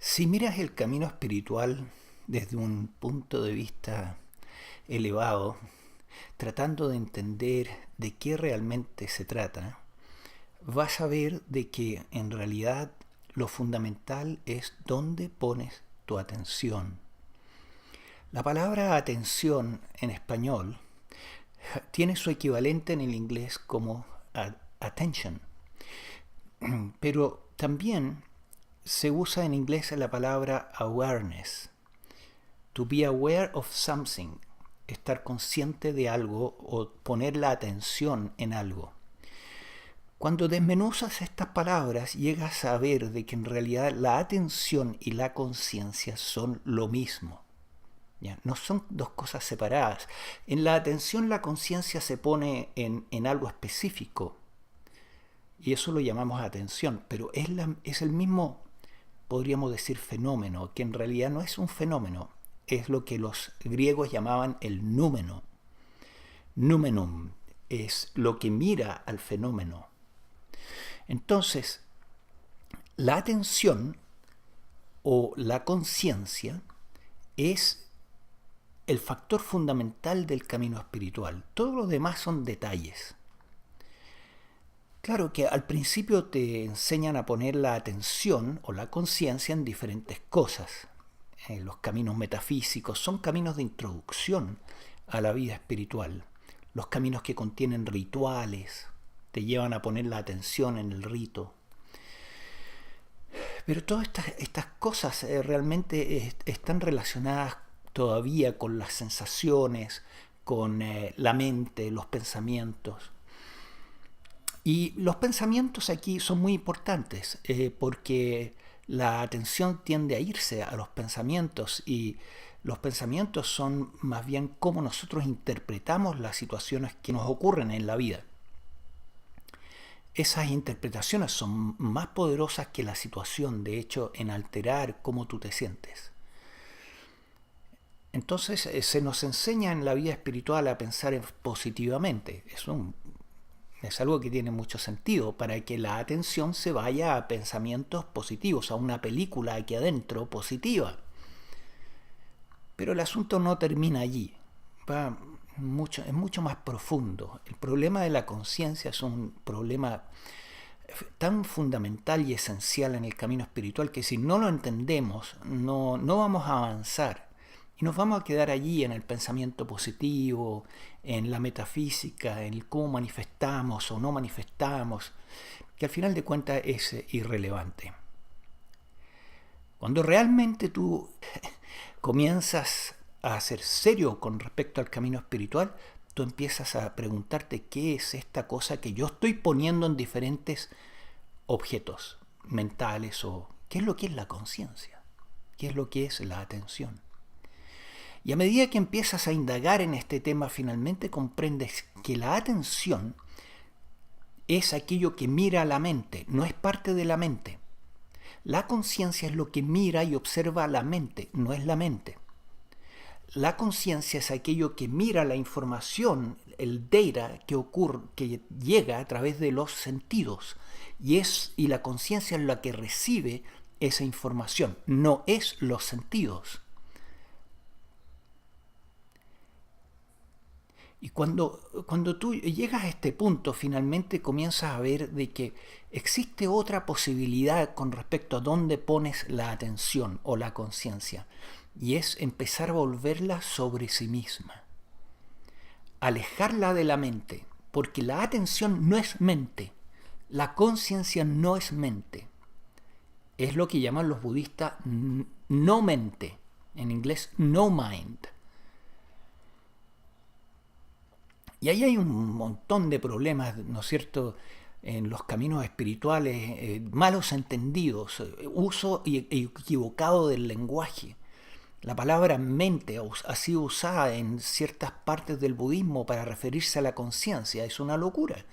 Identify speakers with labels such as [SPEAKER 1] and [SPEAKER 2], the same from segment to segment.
[SPEAKER 1] Si miras el camino espiritual desde un punto de vista elevado, tratando de entender de qué realmente se trata, vas a ver de que en realidad lo fundamental es dónde pones tu atención. La palabra atención en español tiene su equivalente en el inglés como attention, pero también se usa en inglés la palabra awareness. To be aware of something, estar consciente de algo o poner la atención en algo. Cuando desmenuzas estas palabras, llegas a ver de que en realidad la atención y la conciencia son lo mismo. ¿Ya? No son dos cosas separadas. En la atención la conciencia se pone en algo específico y eso lo llamamos atención, pero es el mismo, podríamos decir, fenómeno, que en realidad no es un fenómeno, es lo que los griegos llamaban el númeno. Númenum es lo que mira al fenómeno. Entonces, la atención o la conciencia es el factor fundamental del camino espiritual. Todo lo demás son detalles. Claro que al principio te enseñan a poner la atención o la conciencia en diferentes cosas. Los caminos metafísicos son caminos de introducción a la vida espiritual. Los caminos que contienen rituales te llevan a poner la atención en el rito. Pero todas estas cosas realmente están relacionadas todavía con las sensaciones, con la mente, los pensamientos. Y los pensamientos aquí son muy importantes porque la atención tiende a irse a los pensamientos y los pensamientos son más bien cómo nosotros interpretamos las situaciones que nos ocurren en la vida. Esas interpretaciones son más poderosas que la situación, de hecho, en alterar cómo tú te sientes. Entonces se nos enseña en la vida espiritual a pensar positivamente. Es algo que tiene mucho sentido para que la atención se vaya a pensamientos positivos, a una película aquí adentro positiva. Pero el asunto no termina allí, es mucho más profundo. El problema de la conciencia es un problema tan fundamental y esencial en el camino espiritual que si no lo entendemos no vamos a avanzar y nos vamos a quedar allí en el pensamiento positivo, en la metafísica, en el cómo manifestamos o no manifestamos, que al final de cuentas es irrelevante. Cuando realmente tú comienzas a ser serio con respecto al camino espiritual, tú empiezas a preguntarte qué es esta cosa que yo estoy poniendo en diferentes objetos mentales o qué es lo que es la conciencia, qué es lo que es la atención. Y a medida que empiezas a indagar en este tema, finalmente comprendes que la atención es aquello que mira a la mente, no es parte de la mente. La conciencia es lo que mira y observa a la mente, no es la mente. La conciencia es aquello que mira la información, el data que llega a través de los sentidos. Y la conciencia es la que recibe esa información, no es los sentidos. Y cuando tú llegas a este punto, finalmente comienzas a ver de que existe otra posibilidad con respecto a dónde pones la atención o la conciencia. Y es empezar a volverla sobre sí misma. Alejarla de la mente, porque la atención no es mente. La conciencia no es mente. Es lo que llaman los budistas no mente. En inglés, no mind. Y ahí hay un montón de problemas, ¿no es cierto?, en los caminos espirituales, malos entendidos, uso equivocado del lenguaje. La palabra mente ha sido usada en ciertas partes del budismo para referirse a la conciencia. Es una locura.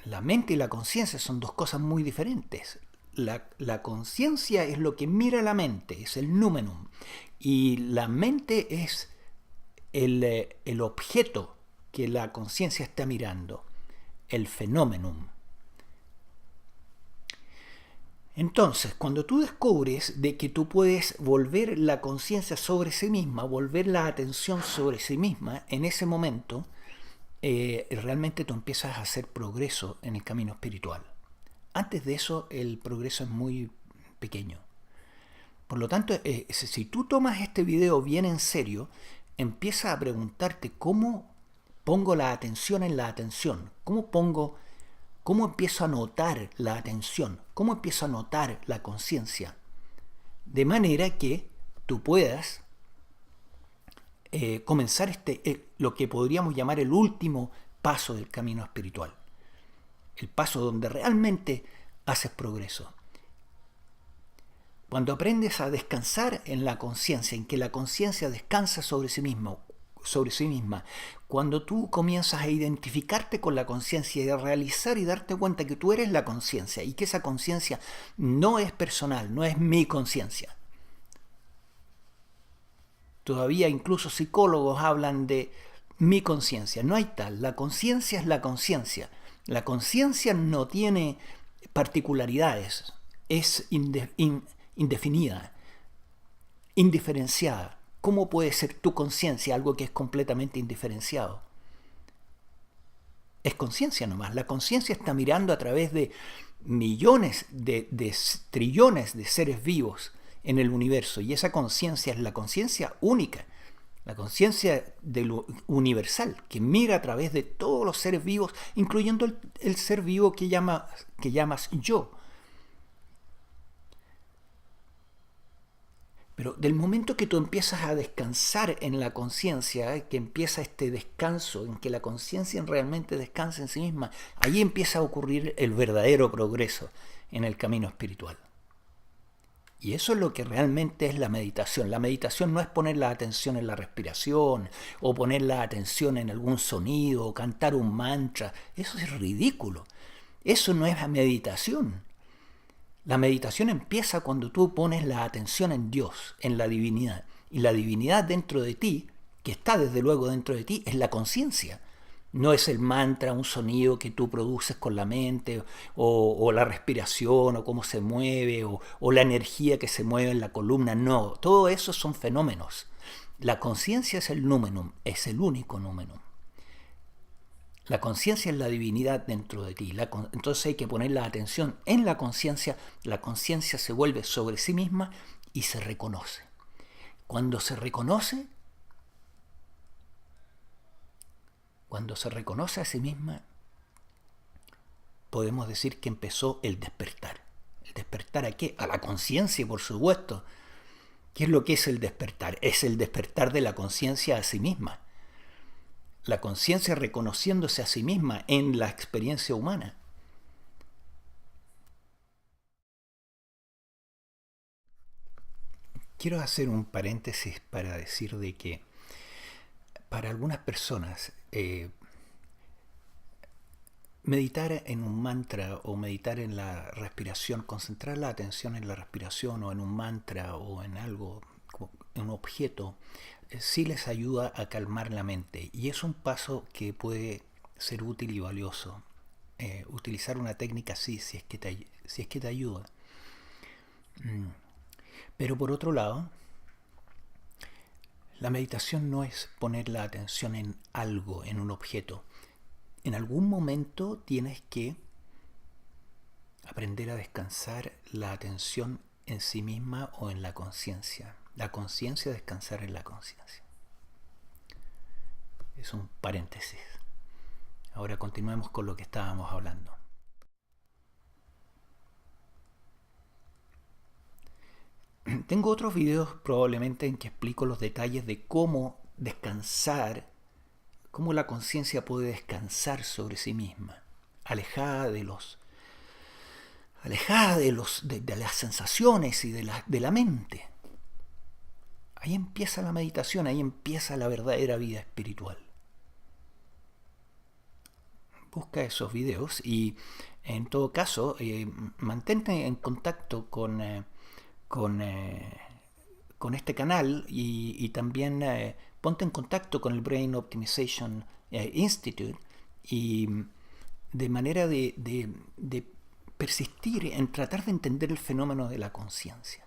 [SPEAKER 1] La mente y la conciencia son dos cosas muy diferentes. La conciencia es lo que mira la mente, es el númenum. Y la mente es el objeto que la conciencia está mirando, el fenómenum. Entonces, cuando tú descubres de que tú puedes volver la conciencia sobre sí misma, volver la atención sobre sí misma, en ese momento realmente tú empiezas a hacer progreso en el camino espiritual. Antes de eso, el progreso es muy pequeño. Por lo tanto, si tú tomas este video bien en serio, empieza a preguntarte cómo pongo la atención en la atención, cómo empiezo a notar la atención, cómo empiezo a notar la conciencia, de manera que tú puedas comenzar lo que podríamos llamar el último paso del camino espiritual, el paso donde realmente haces progreso. Cuando aprendes a descansar en la conciencia, en que la conciencia descansa sobre sí misma, cuando tú comienzas a identificarte con la conciencia y a realizar y darte cuenta que tú eres la conciencia y que esa conciencia no es personal, no es mi conciencia. Todavía incluso psicólogos hablan de mi conciencia. No hay tal. La conciencia es la conciencia. La conciencia no tiene particularidades. Es indefinida, indiferenciada. ¿Cómo puede ser tu conciencia algo que es completamente indiferenciado? Es conciencia nomás. La conciencia está mirando a través de millones, de trillones de seres vivos en el universo, y esa conciencia es la conciencia única, la conciencia de lo universal, que mira a través de todos los seres vivos, incluyendo el ser vivo que llamas yo. Pero del momento que tú empiezas a descansar en la conciencia, que empieza este descanso, en que la conciencia realmente descansa en sí misma, ahí empieza a ocurrir el verdadero progreso en el camino espiritual. Y eso es lo que realmente es la meditación. La meditación no es poner la atención en la respiración o poner la atención en algún sonido o cantar un mantra. Eso es ridículo. Eso no es la meditación. La meditación empieza cuando tú pones la atención en Dios, en la divinidad. Y la divinidad dentro de ti, que está desde luego dentro de ti, es la conciencia. No es el mantra, un sonido que tú produces con la mente, o la respiración, o cómo se mueve, o la energía que se mueve en la columna. No, todo eso son fenómenos. La conciencia es el numenum, es el único numenum. La conciencia es la divinidad dentro de ti. Entonces hay que poner la atención en la conciencia se vuelve sobre sí misma y se reconoce. Cuando se reconoce a sí misma, podemos decir que empezó el despertar. ¿El despertar a qué? A la conciencia, por supuesto. ¿Qué es lo que es el despertar? Es el despertar de la conciencia a sí misma. La conciencia reconociéndose a sí misma en la experiencia humana. Quiero hacer un paréntesis para decir de que para algunas personas meditar en un mantra o meditar en la respiración, concentrar la atención en la respiración o en un mantra o en algo, en un objeto, sí les ayuda a calmar la mente, y es un paso que puede ser útil y valioso. Utilizar una técnica así, si es que te ayuda. Pero por otro lado, la meditación no es poner la atención en algo, en un objeto. En algún momento tienes que aprender a descansar la atención en sí misma o en la conciencia. La conciencia descansar en la conciencia. Es un paréntesis. Ahora continuemos con lo que estábamos hablando. Tengo otros videos probablemente en que explico los detalles de cómo descansar, cómo la conciencia puede descansar sobre sí misma, alejada de las sensaciones y de la mente. Ahí empieza la meditación, ahí empieza la verdadera vida espiritual. Busca esos videos y en todo caso mantente en contacto con este canal y también ponte en contacto con el Brain Optimization Institute, y de manera de persistir en tratar de entender el fenómeno de la conciencia.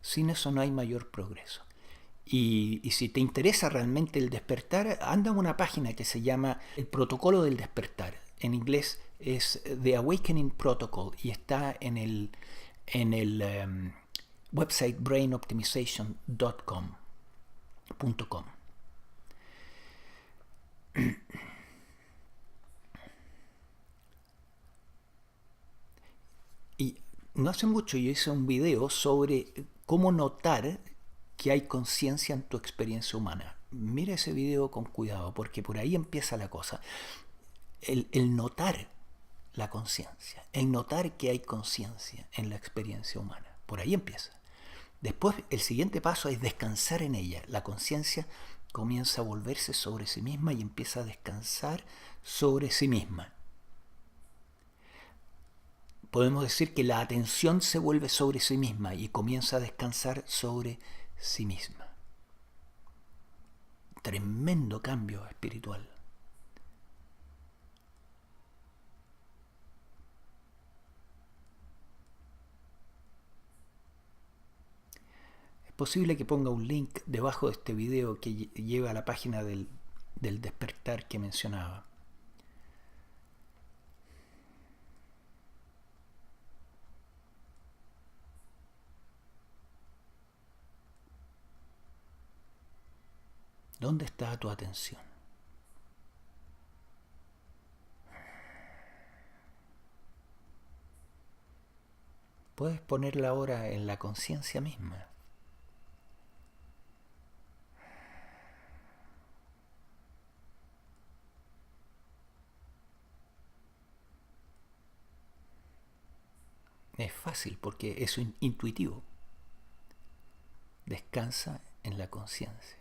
[SPEAKER 1] Sin eso no hay mayor progreso. Y si te interesa realmente el despertar, anda a una página que se llama El Protocolo del Despertar. En inglés es The Awakening Protocol y está en el website brainoptimization.com. Y no hace mucho yo hice un video sobre cómo notar que hay conciencia en tu experiencia humana. Mira ese video con cuidado, porque por ahí empieza la cosa. El notar la conciencia, el notar que hay conciencia en la experiencia humana, por ahí empieza. Después el siguiente paso es descansar en ella. La conciencia comienza a volverse sobre sí misma y empieza a descansar sobre sí misma. Podemos decir que la atención se vuelve sobre sí misma y comienza a descansar sobre sí misma. Tremendo cambio espiritual. Es posible que ponga un link debajo de este video que lleva a la página del despertar que mencionaba. ¿Dónde está tu atención? Puedes ponerla ahora en la conciencia misma. Es fácil porque es intuitivo. Descansa en la conciencia.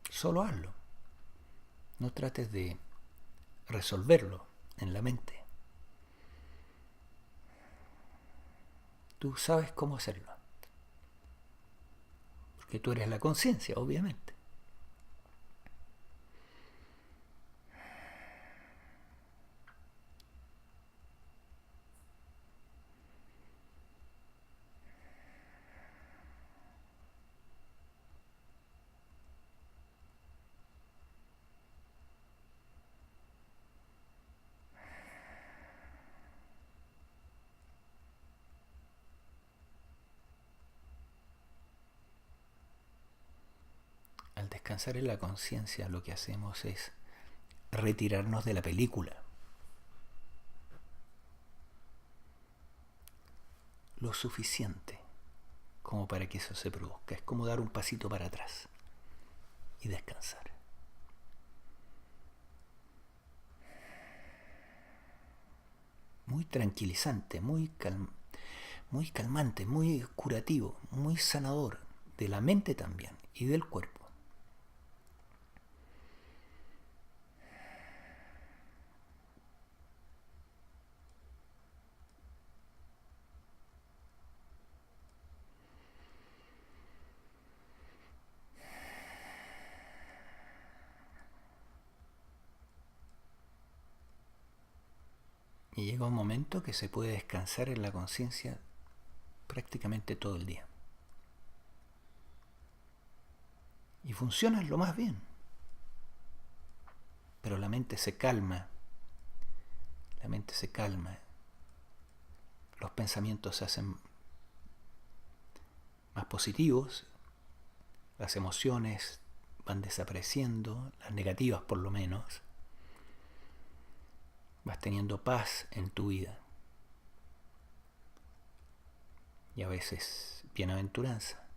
[SPEAKER 1] Solo hazlo. No trates de resolverlo en la mente. Tú sabes cómo hacerlo. Porque tú eres la conciencia, obviamente. Al descansar en la conciencia, lo que hacemos es retirarnos de la película. Lo suficiente como para que eso se produzca. Es como dar un pasito para atrás y descansar. Muy tranquilizante, muy calmante, muy curativo, muy sanador de la mente también y del cuerpo. Y llega un momento que se puede descansar en la conciencia prácticamente todo el día. Y funciona lo más bien. Pero la mente se calma. Los pensamientos se hacen más positivos. Las emociones van desapareciendo, las negativas por lo menos. Vas teniendo paz en tu vida. Y a veces bienaventuranza.